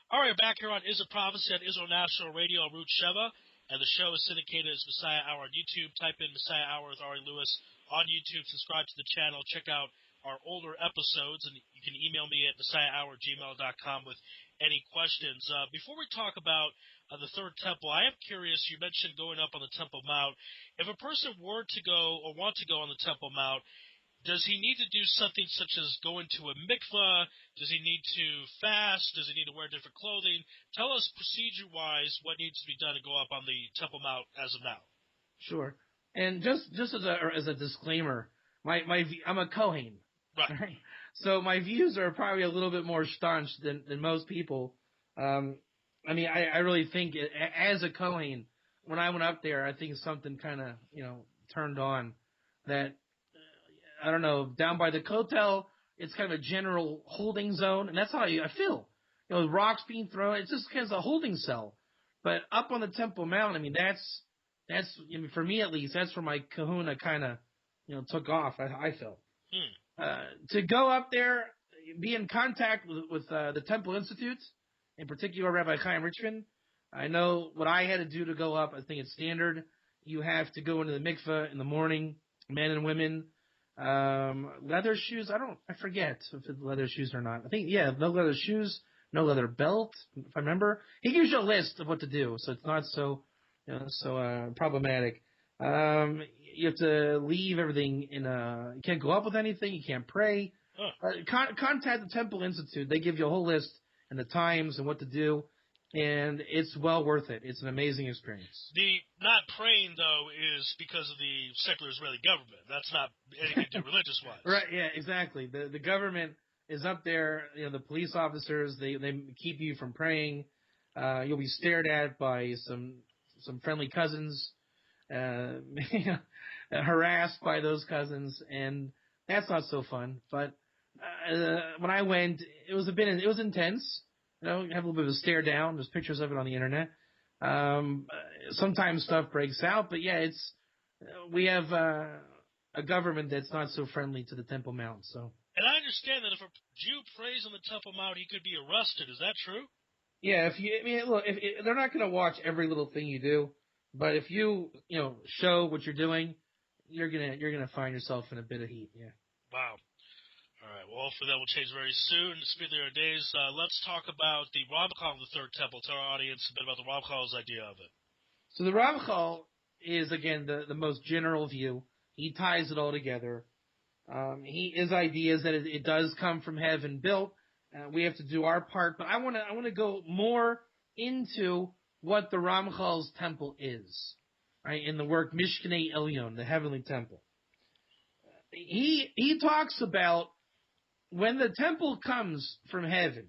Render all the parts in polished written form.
All right, back here on Is a Prophecy on Israel National Radio on Route Sheva, and the show is syndicated as Messiah Hour on YouTube. Type in Messiah Hour with Ari Louis on YouTube. Subscribe to the channel. Check out our older episodes, and you can email me at messiahhour@gmail.com with any questions. Before we talk about the Third Temple, I am curious. You mentioned going up on the Temple Mount. If a person were to go or want to go on the Temple Mount, does he need to do something such as go into a mikvah? Does he need to fast? Does he need to wear different clothing? Tell us procedure-wise what needs to be done to go up on the Temple Mount as of now. Sure. And just as a disclaimer, I'm a Kohen. Right. So my views are probably a little bit more staunch than most people. I really think as a Kohen, when I went up there, I think something kind of, turned on that, I don't know, down by the Kotel, it's kind of a general holding zone, and that's how I feel. Rocks being thrown, it's just kind of a holding cell. But up on the Temple Mount, that's for me at least, that's where my kahuna kind of, took off, I felt. To go up there, be in contact with the Temple Institute, in particular Rabbi Chaim Richman. I know what I had to do to go up. I think it's standard. You have to go into the mikveh in the morning, men and women. Leather shoes, I forget if it's leather shoes or not. I think, no leather shoes, no leather belt, if I remember. He gives you a list of what to do, so it's not so problematic. You have to leave everything you can't go up with anything, you can't pray. Contact the Temple Institute. They give you a whole list and the times and what to do, and it's well worth it. It's an amazing experience. The not praying, though, is because of the secular Israeli government. That's not anything to do religious-wise. Right, yeah, exactly. The government is up there, the police officers, they keep you from praying. You'll be stared at by some friendly cousins, harassed by those cousins, and that's not so fun. But when I went, it was intense. You have a little bit of a stare down. There's pictures of it on the internet. Sometimes stuff breaks out, but we have a government that's not so friendly to the Temple Mount. So. And I understand that if a Jew prays on the Temple Mount, he could be arrested. Is that true? Yeah, if they're not going to watch every little thing you do, but if you show what you're doing, you're gonna find yourself in a bit of heat. Yeah. Wow. All right. Well, hopefully that will change very soon. Speed of our days. Let's talk about the Ramchal of the Third Temple. Tell our audience a bit about the Ramchal's idea of it. So the Ramchal is again the most general view. He ties it all together. His idea is that it does come from heaven built. We have to do our part, but I want to go more into what the Ramchal's temple is, right? In the work Mishkanei Elyon, the heavenly temple. He talks about when the temple comes from heaven,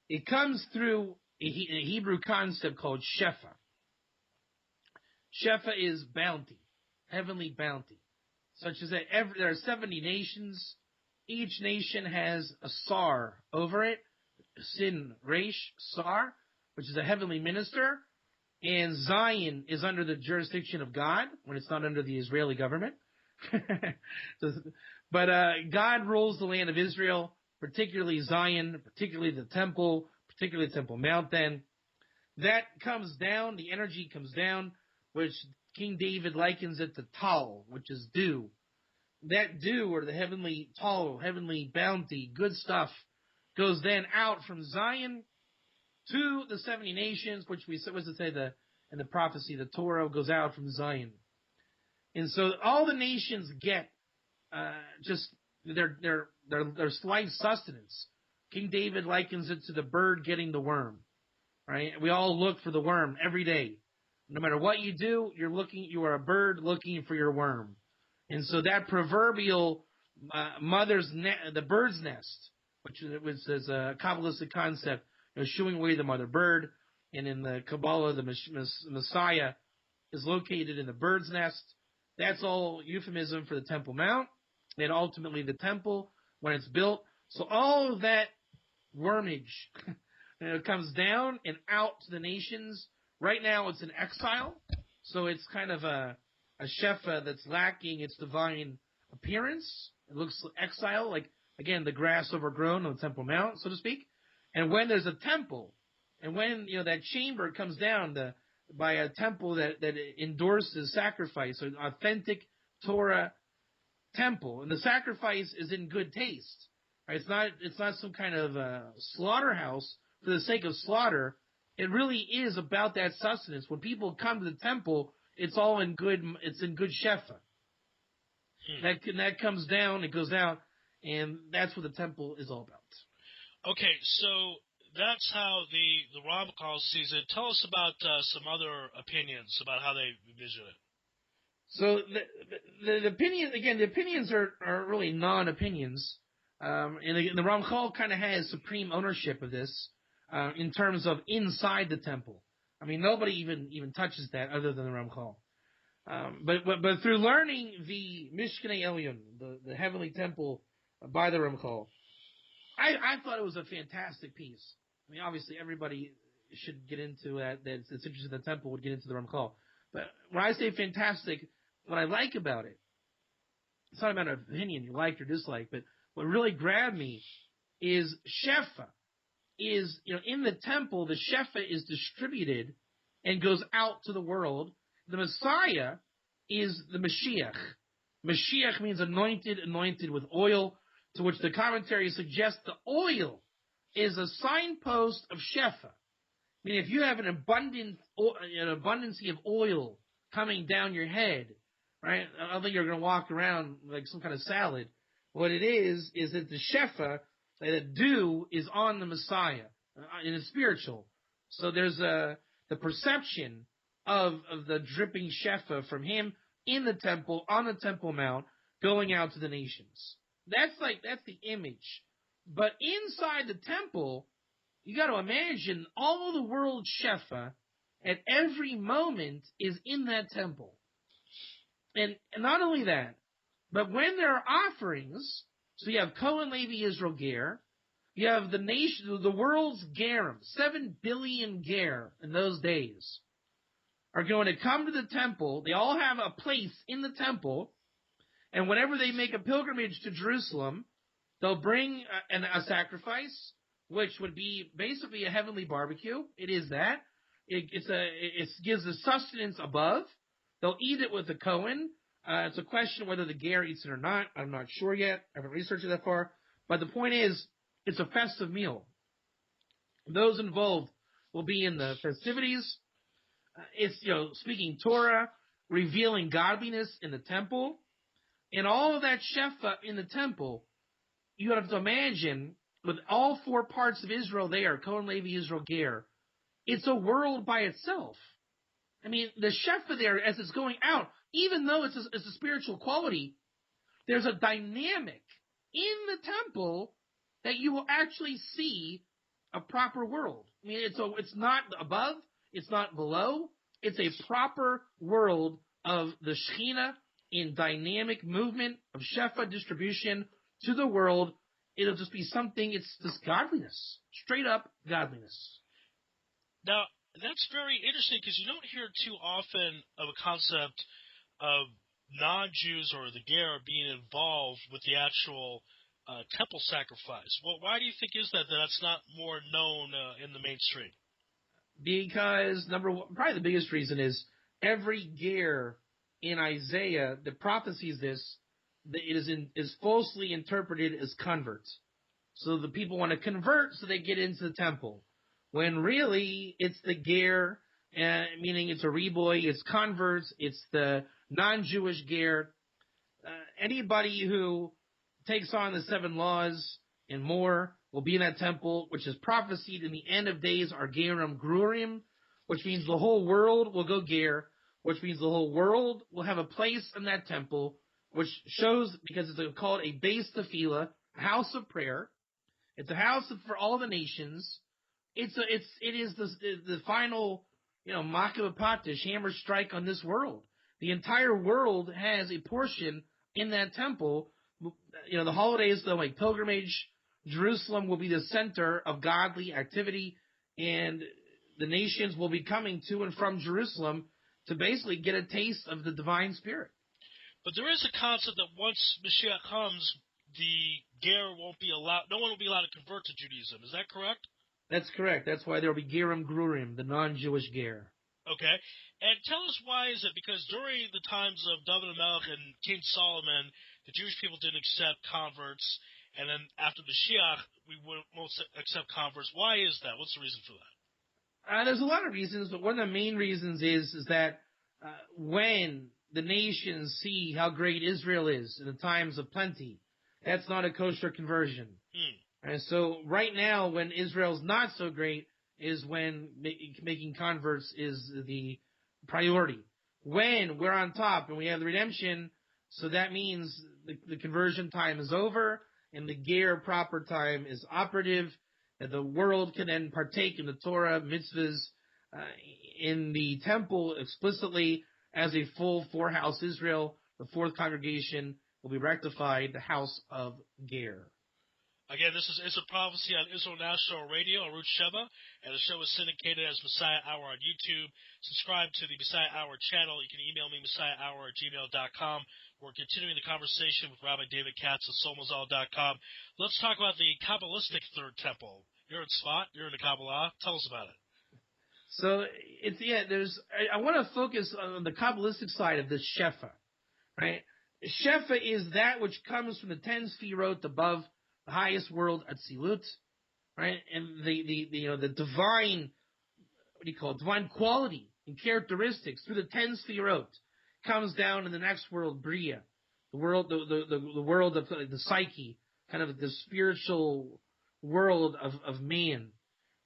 it comes through a Hebrew concept called Shefa. Shefa is bounty, heavenly bounty, such as that there are 70 nations. Each nation has a sar over it, Sin Reish Sar, which is a heavenly minister, and Zion is under the jurisdiction of God when it's not under the Israeli government. But God rules the land of Israel, particularly Zion, particularly the Temple Mount. Then that comes down, the energy comes down, which King David likens it to tal, which is dew. That dew, or the heavenly tal, heavenly bounty, good stuff, goes then out from Zion to the 70 nations, which was to say in the prophecy, the Torah goes out from Zion. And so all the nations get just their slight sustenance. King David likens it to the bird getting the worm, right? We all look for the worm every day. No matter what you do, you are a bird looking for your worm. And so that proverbial the bird's nest, which is a Kabbalistic concept, shooing away the mother bird, and in the Kabbalah, the Messiah is located in the bird's nest. That's all euphemism for the Temple Mount, and ultimately the temple when it's built. So all of that wormage comes down and out to the nations. Right now it's in exile, so it's kind of a shefa that's lacking its divine appearance. It looks exile, like, again, the grass overgrown on the Temple Mount, so to speak. And when there's a temple, And when, that chamber comes down by a temple that endorses sacrifice, an authentic Torah temple, and the sacrifice is in good taste, right? It's not some kind of slaughterhouse for the sake of slaughter. It really is about that sustenance. When people come to the temple, it's all in good. It's in good shefa. That comes down. It goes out, and that's what the temple is all about. Okay, so that's how the Ramchal sees it. Tell us about some other opinions about how they vision it. So the opinions are really non-opinions, and the Ramchal kind of has supreme ownership of this in terms of inside the temple. I mean, nobody even touches that other than the Ramchal. But through learning the Mishkanei Elyon, the heavenly temple by the Ramchal, I thought it was a fantastic piece. I mean, obviously everybody should get into that's interested in the temple would get into the Ramchal. But when I say fantastic, what I like about it, it's not a matter of opinion, you like or dislike, but what really grabbed me is Shefa. Is, in the temple, the Shefa is distributed and goes out to the world. The Messiah is the Mashiach. Mashiach means anointed with oil, to which the commentary suggests the oil is a signpost of Shefa. I mean, if you have an abundance of oil coming down your head, right? I don't think you're going to walk around like some kind of salad. What it is that the Shefa, the dew, is on the Messiah in a spiritual. So there's the perception of the dripping Shefa from him in the temple, on the Temple Mount, going out to the nations. That's the image. But inside the temple, you got to imagine all the world's Shefa at every moment is in that temple. And not only that, but when there are offerings, so you have Cohen Levi Israel Ger, you have the world's Gerim, 7 billion Ger in those days, are going to come to the temple. They all have a place in the temple, and whenever they make a pilgrimage to Jerusalem, they'll bring a sacrifice, which would be basically a heavenly barbecue. It is that. It gives the sustenance above. They'll eat it with the Cohen. It's a question whether the Ger eats it or not. I'm not sure yet. I haven't researched it that far. But the point is, it's a festive meal. Those involved will be in the festivities. It's, speaking Torah, revealing godliness in the temple. And all of that shefa in the temple, you have to imagine, with all 4 parts of Israel there, Cohen Levi Israel Ger, it's a world by itself. I mean, the shefa there, as it's going out, even though it's a spiritual quality, there's a dynamic in the temple that you will actually see a proper world. I mean, it's not above, it's not below, it's a proper world of the Shekhinah in dynamic movement of shefa distribution to the world. It'll just be something, it's just godliness, straight up godliness. Now, that's very interesting because you don't hear too often of a concept of non-Jews or the Ger being involved with the actual temple sacrifice. Well, why do you think is that's not more known in the mainstream? Because number one, probably the biggest reason is every Ger in Isaiah that prophesies this, it is falsely interpreted as converts. So the people want to convert so they get into the temple. When really it's the Ger, meaning it's a reboy, it's converts, it's the non-Jewish Ger. Anybody who takes on the 7 laws and more will be in that temple, which is prophesied in the end of days are Gerim Grurim, which means the whole world will go Ger, which means the whole world will have a place in that temple, which shows, because it's called a Beis Tefillah, a house of prayer. It's a house for all the nations. It is the final, Makah Patish, hammer strike on this world. The entire world has a portion in that temple. The holidays, though, like pilgrimage, Jerusalem will be the center of godly activity, and the nations will be coming to and from Jerusalem to basically get a taste of the divine spirit. But there is a concept that once Mashiach comes, the Ger won't be allowed, no one will be allowed to convert to Judaism. Is that correct? That's correct. That's why there will be Gerim Grurim, the non-Jewish Ger. Okay. And tell us why is it? Because during the times of David Melech and King Solomon, the Jewish people didn't accept converts, and then after the Mashiach, we won't accept converts. Why is that? What's the reason for that? There's a lot of reasons, but one of the main reasons is that when the nations see how great Israel is in the times of plenty, that's not a kosher conversion. And so right now, when Israel's not so great, is when making converts is the priority. When we're on top and we have the redemption, so that means the conversion time is over and the Ger proper time is operative, and the world can then partake in the Torah, mitzvahs, in the temple explicitly as a full four-house Israel. The fourth congregation will be rectified, the house of Ger. Again, this is Israel Prophecy on Israel National Radio on Route Sheva, and the show is syndicated as Messiah Hour on YouTube. Subscribe to the Messiah Hour channel. You can email me, messiahhour@gmail.com. We're continuing the conversation with Rabbi David Katz of somazal.com. Let's talk about the Kabbalistic Third Temple. You're in Tzfat. You're in the Kabbalah. Tell us about it. So, I want to focus on the Kabbalistic side of this Shefa, right? Shefa is that which comes from the 10 Sfirot above the highest world, Atzilut, right? And the divine, divine quality and characteristics through the 10 Sfirot comes down in the next world, Bria, the world of the psyche, kind of the spiritual world of man,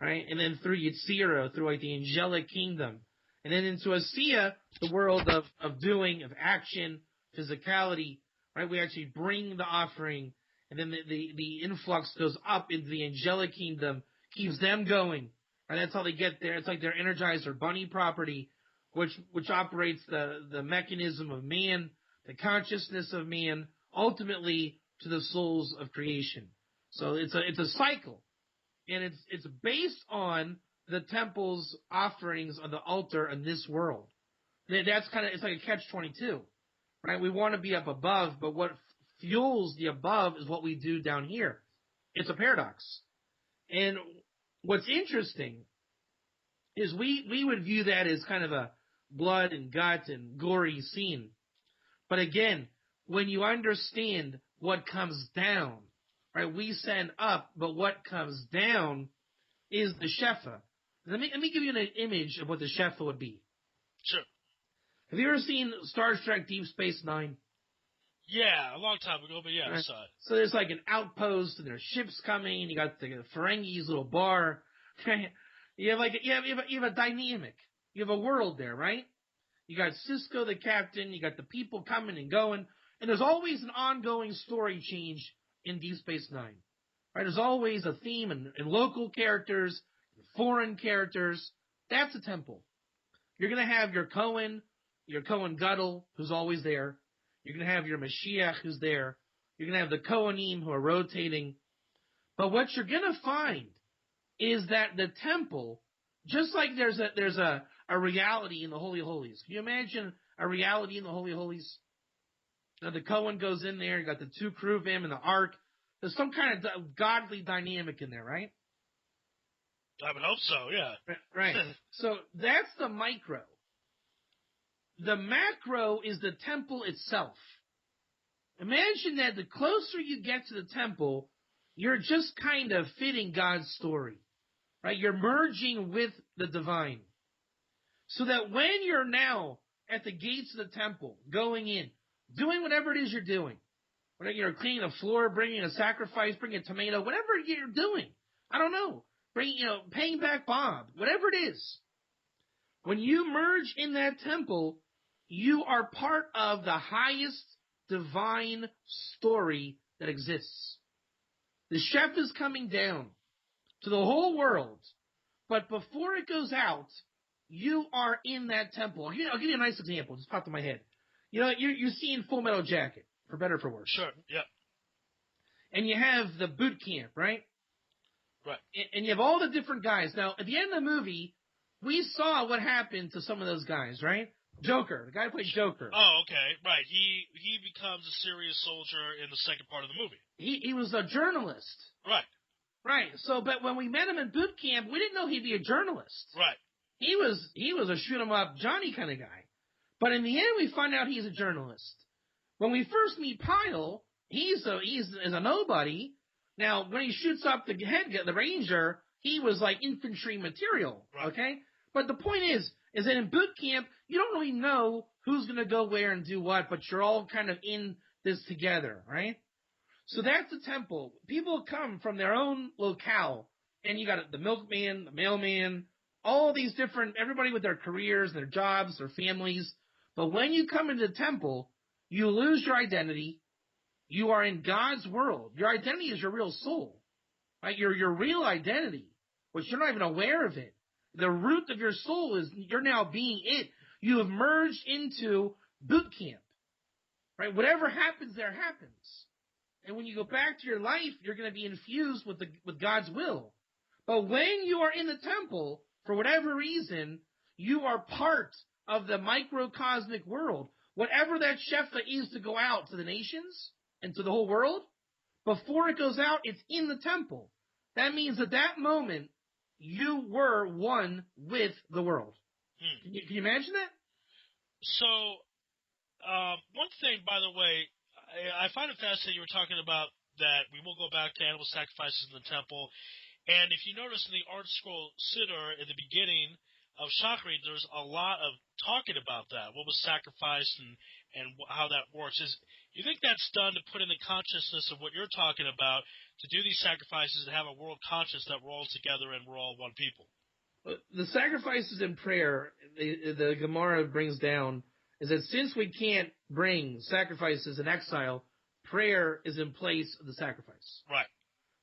right? And then through Yetzirah, through the angelic kingdom, and then into Asiya, the world of doing, of action, physicality, right? We actually bring the offering. And then the influx goes up into the angelic kingdom, keeps them going. And that's how they get there. It's like their Energizer Bunny property, which operates the mechanism of man, the consciousness of man, ultimately to the souls of creation. So it's a cycle. And it's based on the temple's offerings on the altar in this world. That's it's like a catch-22, right? We want to be up above, but what fuels the above is what we do down here. It's a paradox. And what's interesting is we would view that as kind of a blood and gut and gory scene. But again, when you understand what comes down, right? We send up, but what comes down is the Shefa. Let me give you an image of what the Shefa would be. Sure. Have you ever seen Star Trek Deep Space Nine? Yeah, a long time ago, but yeah, I saw it. So there's like an outpost, and there's ships coming. You got the Ferengi's little bar. You have a dynamic. You have a world there, right? You got Cisco, the captain. You got the people coming and going, and there's always an ongoing story change in Deep Space Nine. Right? There's always a theme and local characters, foreign characters. That's a temple. You're gonna have your Cohen Gadol, who's always there. You're going to have your Mashiach who's there. You're going to have the Kohanim who are rotating. But what you're going to find is that the temple, just like there's a reality in the Holy of Holies. Can you imagine a reality in the Holy of Holies? Now the Kohen goes in there. You got the two Kruvim and the Ark. There's some kind of godly dynamic in there, right? I would hope so, yeah. Right. So that's the micro. The macro is the temple itself. Imagine that the closer you get to the temple, you're just kind of fitting God's story, right? You're merging with the divine. So that when you're now at the gates of the temple, going in, doing whatever it is you're doing, whether you're cleaning the floor, bringing a sacrifice, bringing a tomato, whatever you're doing, I don't know, paying back Bob, whatever it is. When you merge in that temple, you are part of the highest divine story that exists. The chef is coming down to the whole world, but before it goes out, you are in that temple. I'll give you a nice example. Just popped in my head. You know, you're seeing Full Metal Jacket, for better or for worse. Sure, yeah. And you have the boot camp, right? Right. And you have all the different guys. Now, at the end of the movie, we saw what happened to some of those guys, right? Joker, the guy who played Joker. Oh, okay, right. He becomes a serious soldier in the second part of the movie. He was a journalist. Right. Right. So, but when we met him in boot camp, we didn't know he'd be a journalist. Right. He was a shoot 'em up Johnny kind of guy. But in the end, we find out he's a journalist. When we first meet Pyle, he's a nobody. Now, when he shoots up the ranger, he was like infantry material. Right. Okay. But the point is that in boot camp, you don't really know who's going to go where and do what, but you're all kind of in this together, right? So that's the temple. People come from their own locale, and you got the milkman, the mailman, all these different, everybody with their careers, their jobs, their families. But when you come into the temple, you lose your identity. You are in God's world. Your identity is your real soul, right? Your real identity, which you're not even aware of it. The root of your soul is you're now being it. You have merged into boot camp, right? Whatever happens there happens. And when you go back to your life, you're going to be infused with God's will. But when you are in the temple, for whatever reason, you are part of the microcosmic world. Whatever that shefa is to go out to the nations and to the whole world, before it goes out, it's in the temple. That means at that moment, you were one with the world. Can you imagine that? So, one thing, by the way, I find it fascinating you were talking about that we will go back to animal sacrifices in the temple. And if you notice in the Art Scroll Siddur at the beginning of Shachrit, there's a lot of talking about that. What was sacrificed and how that works. You think that's done to put in the consciousness of what you're talking about, to do these sacrifices and have a world conscious that we're all together and we're all one people? The sacrifices in prayer, the Gemara brings down, is that since we can't bring sacrifices in exile, prayer is in place of the sacrifice. Right.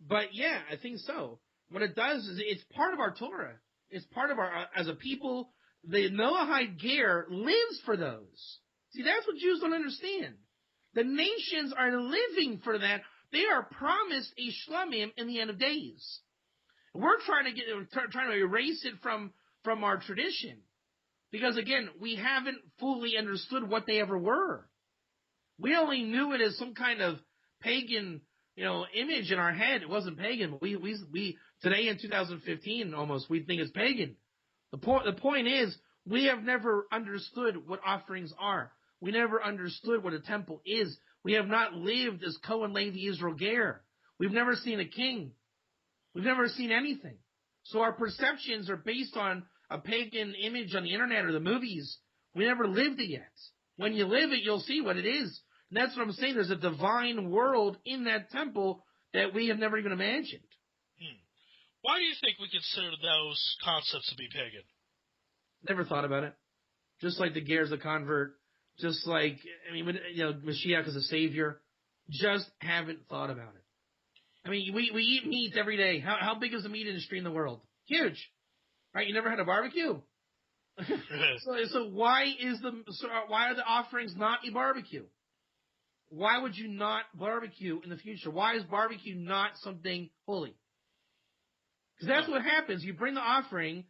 But yeah, I think so. What it does is it's part of our Torah. It's part of our, as a people, the Noahide Ger lives for those. See, that's what Jews don't understand. The nations are living for that. They are promised a shlamim in the end of days. We're trying to erase it from our tradition. Because again, we haven't fully understood what they ever were. We only knew it as some kind of pagan, image in our head. It wasn't pagan. We today in 2015 almost, we think it's pagan. The point is, we have never understood what offerings are. We never understood what a temple is. We have not lived as Cohen Levi Israel Ger. We've never seen a king. We've never seen anything. So our perceptions are based on a pagan image on the internet or the movies. We never lived it yet. When you live it, you'll see what it is. And that's what I'm saying. There's a divine world in that temple that we have never even imagined. Why do you think we consider those concepts to be pagan? Never thought about it. Just like the Ger's a convert. Just like, Mashiach is a savior. Just haven't thought about it. I mean, we eat meat every day. How big is the meat industry in the world? Huge. Right? You never had a barbecue? So why are the offerings not a barbecue? Why would you not barbecue in the future? Why is barbecue not something holy? Because that's what happens. You bring the offering,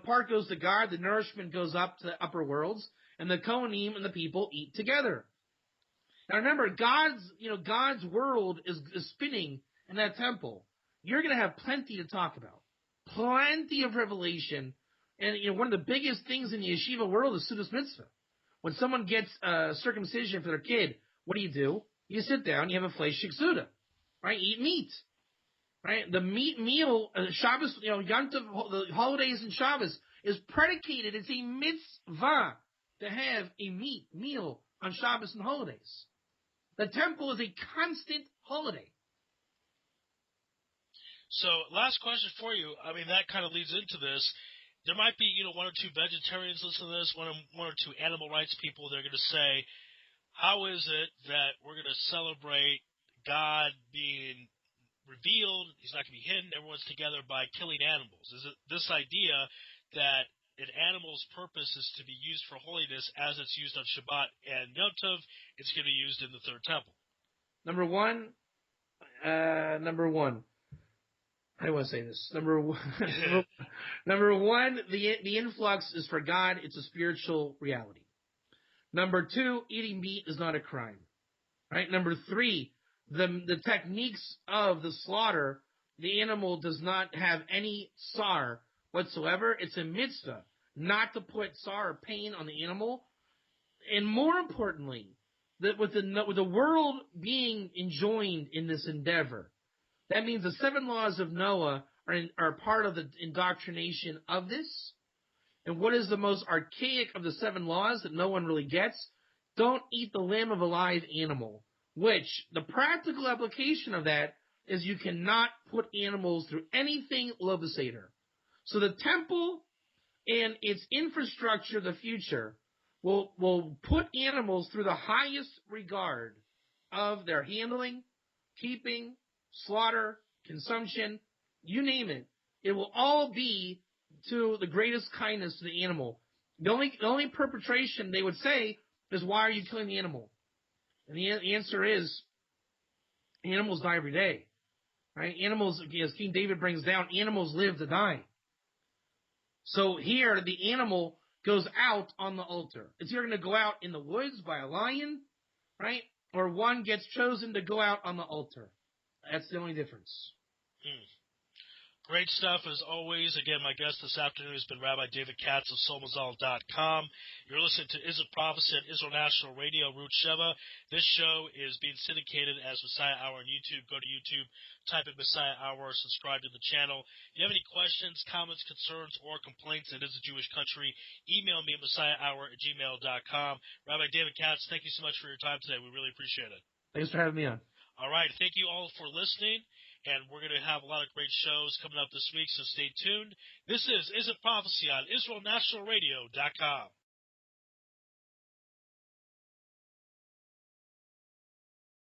part goes to God, the nourishment goes up to the upper worlds, and the Kohanim and the people eat together. Now remember, God's world is spinning in that temple. You're going to have plenty to talk about. Plenty of revelation. And one of the biggest things in the yeshiva world is Sudas Mitzvah. When someone gets circumcision for their kid, what do? You sit down, you have a fleischig Suda, right? Eat meat, right? The meat meal, Shabbos, Yom Tov, the holidays and Shabbos is predicated. It's a mitzvah to have a meat meal on Shabbos and holidays. The temple is a constant holiday. So, last question for you. I mean, that kind of leads into this. There might be, one or two vegetarians listening to this, one or two animal rights people. They're going to say, how is it that we're going to celebrate God being revealed? He's not going to be hidden. Everyone's together by killing animals. Is it this idea that an animal's purpose is to be used for holiness as it's used on Shabbat and Yom Tov, it's going to be used in the third temple? Number one. How do I say this? Number one, the influx is for God. It's a spiritual reality. Number two, eating meat is not a crime. Right? Number three, the techniques of the slaughter the animal does not have any tsar whatsoever. It's a mitzvah not to put tsar or pain on the animal. And more importantly, that with the world being enjoined in this endeavor, that means the 7 laws of Noah are part of the indoctrination of this. And what is the most archaic of the 7 laws that no one really gets? Don't eat the limb of a live animal. Which, the practical application of that is you cannot put animals through anything loboseder. So the temple and its infrastructure of the future will put animals through the highest regard of their handling, keeping, slaughter, consumption, you name it. It will all be to the greatest kindness to the animal. The only perpetration they would say is, why are you killing the animal? And the answer is, animals die every day. Right? Animals, as King David brings down, animals live to die. So here, the animal goes out on the altar. It's either going to go out in the woods by a lion, right? Or one gets chosen to go out on the altar. That's the only difference. Great stuff as always. Again, my guest this afternoon has been Rabbi David Katz of Somazal.com. You're listening to Is It Prophecy on Israel National Radio, Root Sheva. This show is being syndicated as Messiah Hour on YouTube. Go to YouTube, type in Messiah Hour, subscribe to the channel. If you have any questions, comments, concerns, or complaints, it is a Jewish country, email me at messiahhour@gmail.com. Rabbi David Katz, thank you so much for your time today. We really appreciate it. Thanks for having me on. All right. Thank you all for listening. And we're going to have a lot of great shows coming up this week, so stay tuned. This is It Prophecy on IsraelNationalRadio.com.